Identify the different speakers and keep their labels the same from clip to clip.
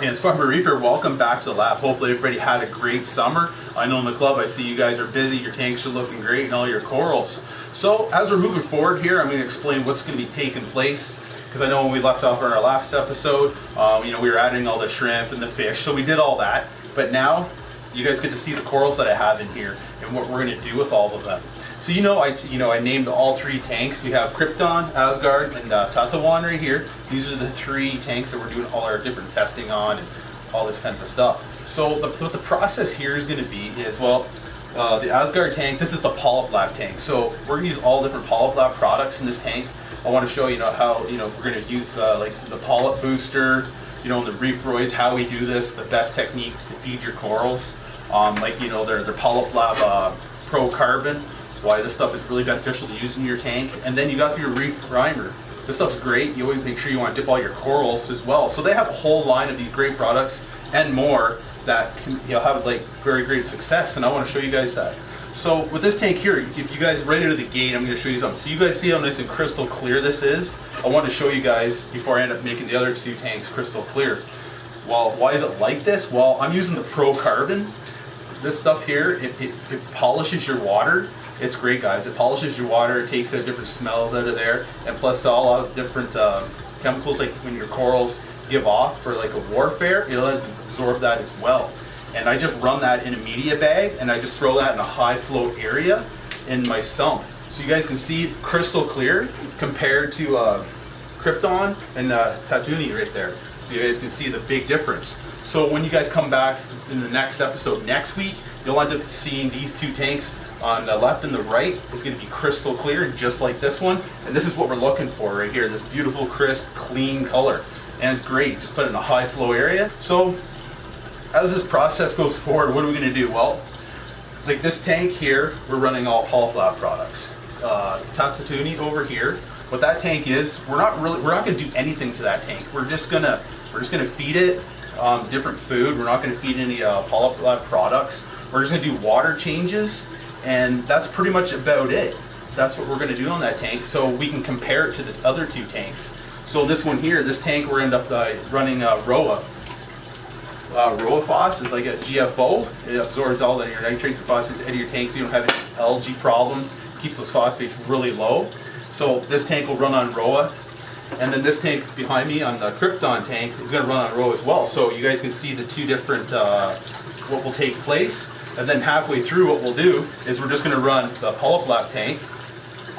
Speaker 1: Farmhands, Farmer Reefer, welcome back to the lab. Hopefully everybody had a great summer. I know in the club I see you guys are busy, your tanks are looking great and all your corals. So as we're moving forward here, I'm going to explain what's going to be taking place, because I know when we left off on our last episode, we were adding all the shrimp and the fish, so we did all that. But now you guys get to see the corals that I have in here and what we're going to do with all of them. So I named all three tanks. We have Krypton, Asgard, and Tatawan right here. These are the three tanks that we're doing all our different testing on and all this kinds of stuff. So what the process here is going to be is, the Asgard tank, this is the Polyp Lab tank. So we're going to use all different Polyp Lab products in this tank. I want to show how we're going to use like the polyp booster, and the Reefroids, how we do this, the best techniques to feed your corals. Their Polyp Lab Pro Carbon. Why this stuff is really beneficial to use in your tank. And then you got your Reef Primer. This stuff's great. You always make sure you want to dip all your corals as well. So they have a whole line of these great products and more that can have like very great success, and I want to show you guys that. So with this tank here, if you guys right out of the gate, I'm going to show you something. So you guys see how nice and crystal clear this is? I want to show you guys before I end up making the other two tanks crystal clear. Well, why is it like this? Well, I'm using the Pro Carbon. This stuff here, it polishes your water. It's great, guys. It polishes your water, it takes out different smells out of there, and plus a lot of different chemicals like when your corals give off for like a warfare, it'll absorb that as well. And I just run that in a media bag, and I just throw that in a high flow area in my sump. So you guys can see crystal clear compared to Krypton and Tatuni right there. So you guys can see the big difference. So when you guys come back in the next episode next week, you'll end up seeing these two tanks on the left and the right is going to be crystal clear, just like this one. And this is what we're looking for right here, this beautiful, crisp, clean color. And it's great, just put it in a high flow area. So as this process goes forward, what are we going to do? Well, like this tank here, we're running all Polyp Lab products. Tatuni over here, what that tank is, we're not going to do anything to that tank. We're just going to feed it different food. We're not going to feed any Polyp Lab products. We're just going to do water changes, and that's pretty much about it. That's what we're going to do on that tank, so we can compare it to the other two tanks. So this one here, this tank, we're end up running ROA. ROA Phos is like a GFO. It absorbs all the your nitrates and phosphates out of your tank, so you don't have any algae problems. Keeps those phosphates really low. So this tank will run on ROA. And then this tank behind me on the Krypton tank is going to run on ROA as well. So you guys can see the two different, what will take place. And then halfway through, what we'll do is we're just going to run the Polyp Lab tank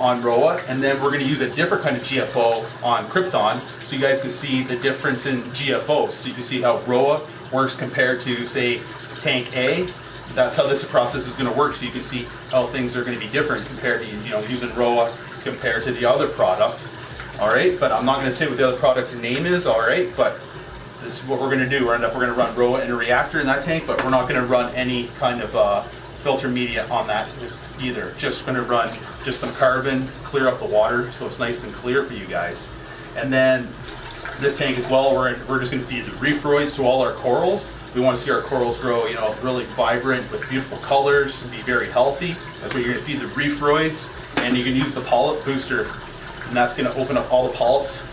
Speaker 1: on ROA, and then we're going to use a different kind of GFO on Krypton, so you guys can see the difference in GFOs. So you can see how ROA works compared to, say, tank A. That's how this process is going to work. So you can see how things are going to be different compared to using ROA compared to the other product. All right, but I'm not going to say what the other product's name is. All right, but this is what we're going to do. We're going to run ROA in a reactor in that tank, but we're not going to run any kind of filter media on that either. Just going to run just some carbon, clear up the water so it's nice and clear for you guys. And then this tank as well, we're just going to feed the Reefroids to all our corals. We want to see our corals grow, really vibrant with beautiful colors and be very healthy. That's what you're going to feed the Reefroids, and you can use the polyp booster, and that's going to open up all the polyps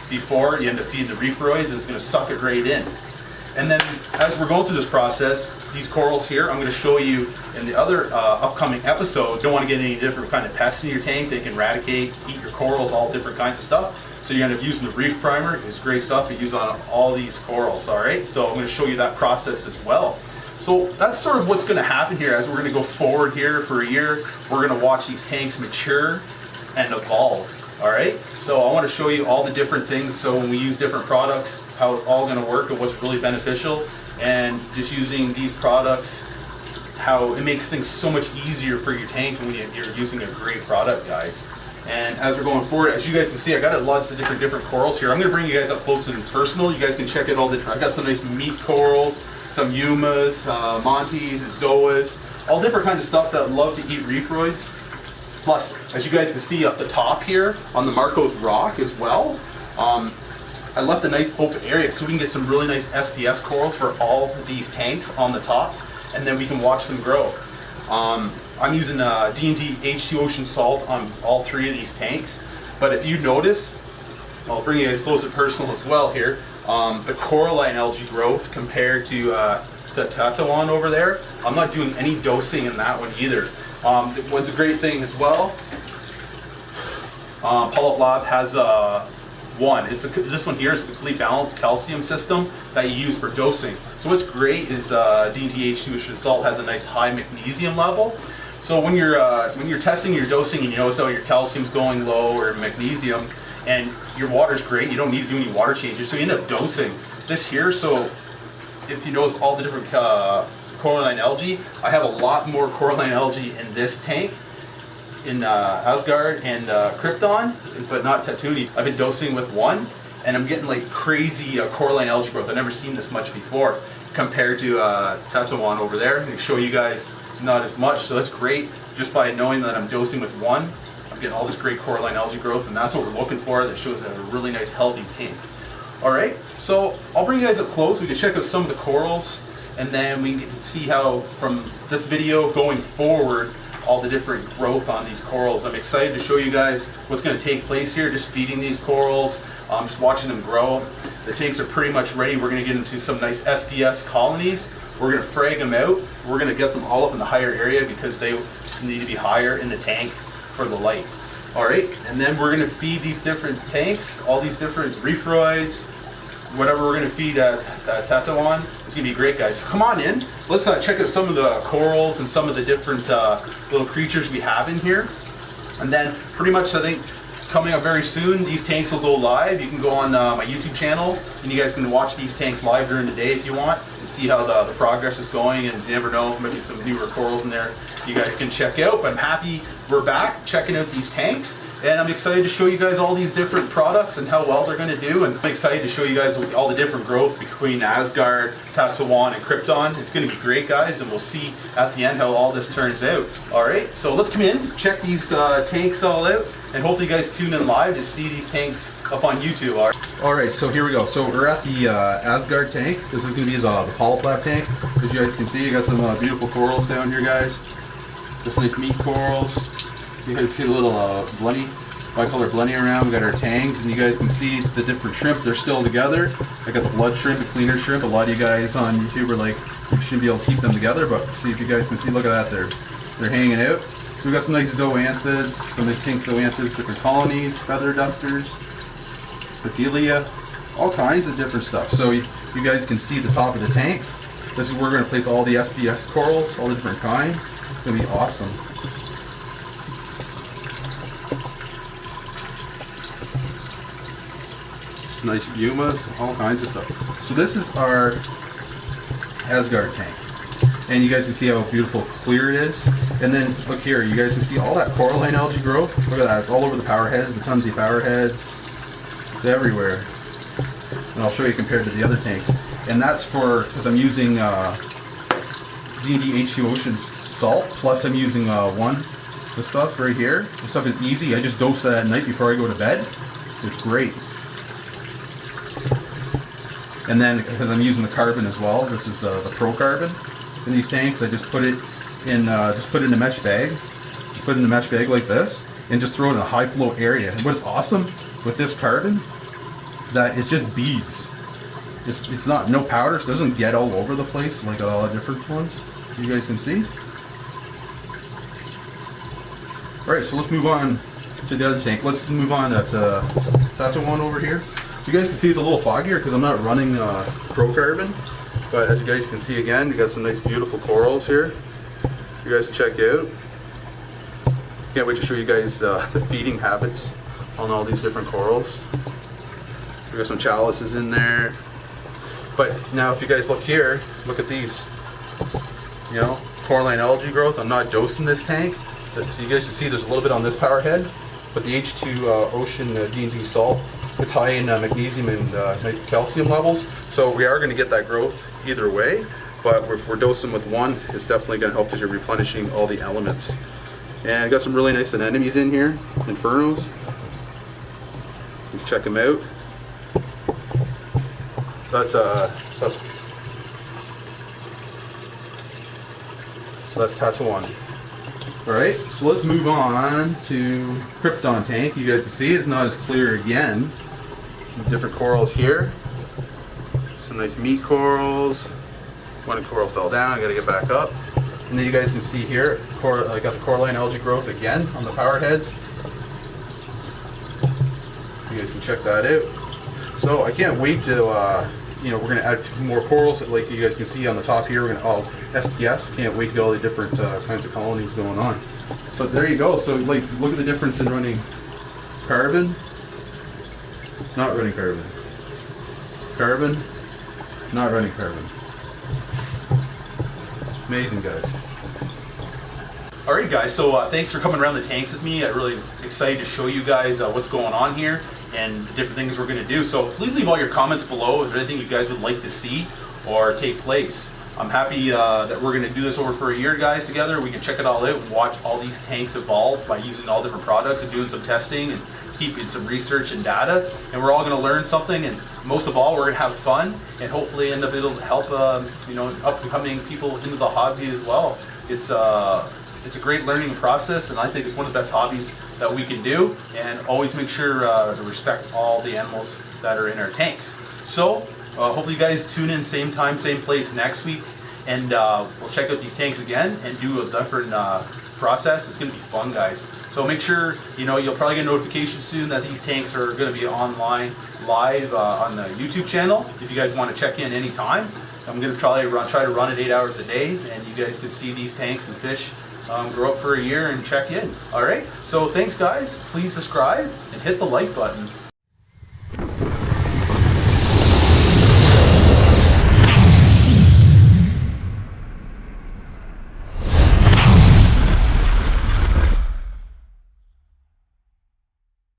Speaker 1: before you end up feeding the Reefroids, and it's going to suck it right in. And then as we're going through this process, these corals here, I'm going to show you in the other upcoming episodes. You don't want to get any different kind of pests in your tank. They can eradicate, eat your corals, all different kinds of stuff. So you end up using the Reef Primer. It's great stuff you use on all these corals, all right? So I'm going to show you that process as well. So that's sort of what's going to happen here as we're going to go forward here for a year. We're going to watch these tanks mature and evolve. All right, so I want to show you all the different things, so when we use different products, how it's all going to work and what's really beneficial, and just using these products, how it makes things so much easier for your tank when you're using a great product, guys. And as we're going forward, as you guys can see, I got lots of different corals here. I'm going to bring you guys up close and personal. You guys can check out all the, I've got some nice meat corals, some Yumas, Montes, Zoas, all different kinds of stuff that love to eat Reefroids. Plus, as you guys can see up the top here on the Marcos rock as well, I left a nice open area so we can get some really nice SPS corals for all of these tanks on the tops, and then we can watch them grow. I'm using D&D H2 Ocean Salt on all three of these tanks, but if you notice, I'll bring you guys close and personal as well here. the coralline algae growth compared to the Tatawan over there. I'm not doing any dosing in that one either. What's a great thing as well, Polyp Lab has this one here is a complete balanced calcium system that you use for dosing. So what's great is DNTH2 Effulent salt has a nice high magnesium level. So when you're testing your dosing and you notice how your calcium's going low or magnesium, and your water's great, you don't need to do any water changes, so you end up dosing this here. So if you notice all the different coralline algae, I have a lot more coralline algae in this tank, in Asgard and Krypton, but not Tatuni. I've been dosing with one, and I'm getting like crazy coralline algae growth. I've never seen this much before compared to Tatawan over there. I'm going to show you guys not as much, so that's great. Just by knowing that I'm dosing with one, I'm getting all this great coralline algae growth, and that's what we're looking for. That shows a really nice healthy tank. Alright, so I'll bring you guys up close. We can check out some of the corals, and then we can see how from this video going forward all the different growth on these corals. I'm excited to show you guys what's going to take place here, just feeding these corals, just watching them grow. The tanks are pretty much ready. We're going to get into some nice SPS colonies. We're going to frag them out. We're going to get them all up in the higher area because they need to be higher in the tank for the light. Alright, and then we're going to feed these different tanks, all these different reefroids, whatever we're going to feed Tatawan. It's going to be great, guys. So come on in. Let's check out some of the corals and some of the different little creatures we have in here. And then pretty much I think coming up very soon, these tanks will go live. You can go on my YouTube channel and you guys can watch these tanks live during the day if you want and see how the progress is going, and you never know, maybe some newer corals in there you guys can check out. But I'm happy we're back checking out these tanks, and I'm excited to show you guys all these different products and how well they're going to do, and I'm excited to show you guys all the different growth between Asgard, Tatawan, and Krypton. It's going to be great, guys, and we'll see at the end how all this turns out. Alright, so let's come in, check these tanks all out, and hopefully you guys tune in live to see these tanks up on YouTube. Alright, so here we go. So we're at the Asgard tank. This is going to be the Polyp Lab tank. As you guys can see, you got some beautiful corals down here, guys. Just nice meat corals. You guys see a little blenny, bicolor blenny around. We got our tangs, and you guys can see the different shrimp. They're still together. I got the blood shrimp, the cleaner shrimp. A lot of you guys on YouTube are like, you should be able to keep them together, but see if you guys can see. Look at that, they're hanging out. So we got some nice zoanthids, some nice pink zoanthids, different colonies, feather dusters, Pathelia, all kinds of different stuff. So you guys can see the top of the tank. This is where we're going to place all the SPS corals, all the different kinds. It's going to be awesome. Nice Yumas, all kinds of stuff. So this is our Asgard tank. And you guys can see how beautiful clear it is. And then look here, you guys can see all that coralline algae growth. Look at that, it's all over the power heads, the tons of power heads. It's everywhere. And I'll show you compared to the other tanks. And that's because I'm using DNTH2 Ocean salt, plus I'm using this stuff right here. This stuff is easy. I just dose that at night before I go to bed. It's great. And then because I'm using the carbon as well, this is the Pro Carbon in these tanks. I just put it in a mesh bag. Just put it in a mesh bag like this, and just throw it in a high flow area. And what's awesome with this carbon, that it's just beads. It's not no powder, so it doesn't get all over the place like all the different ones. You guys can see. All right, so let's move on to the other tank. Let's move on to Tatawan over here. So you guys can see it's a little foggier because I'm not running Pro Carbon, but as you guys can see again, we got some nice beautiful corals here. You guys can check out. Can't wait to show you guys the feeding habits on all these different corals. We got some chalices in there. But now if you guys look here, look at these. You know, coralline algae growth. I'm not dosing this tank. So you guys can see there's a little bit on this power head, but the H2 Ocean D&D salt, it's high in magnesium and calcium levels. So we are going to get that growth either way, but if we're dosing with one, it's definitely going to help because you're replenishing all the elements. And I got some really nice anemones in here, infernos. Let's check them out. That's Tatawan. Alright, so let's move on to Krypton tank. You guys can see it's not as clear again. There's different corals here. Some nice meat corals. One coral fell down, I gotta get back up. And then you guys can see here, I got the coralline algae growth again on the power heads. You guys can check that out. So I can't wait to, we're gonna add more corals, like you guys can see on the top here. We're gonna all SPS. Can't wait to get all the different kinds of colonies going on. But there you go. So like, look at the difference in running carbon, not running carbon, carbon, not running carbon. Amazing, guys. Alright guys, so thanks for coming around the tanks with me. I'm really excited to show you guys what's going on here and the different things we're going to do. So please leave all your comments below if there's anything you guys would like to see or take place. I'm happy that we're going to do this over for a year, guys, together. We can check it all out and watch all these tanks evolve by using all different products and doing some testing and keeping some research and data. And we're all going to learn something, and most of all, we're going to have fun and hopefully it'll help up-and-coming people into the hobby as well. It's a great learning process, and I think it's one of the best hobbies that we can do. And always make sure to respect all the animals that are in our tanks. So hopefully you guys tune in same time, same place next week, and we'll check out these tanks again and do a different process. It's going to be fun, guys. So make sure, you'll probably get a notification soon that these tanks are going to be online live on the YouTube channel if you guys want to check in anytime. I'm going to try to run it 8 hours a day, and you guys can see these tanks and fish grow up for a year and check in. Alright, so thanks guys. Please subscribe and hit the like button.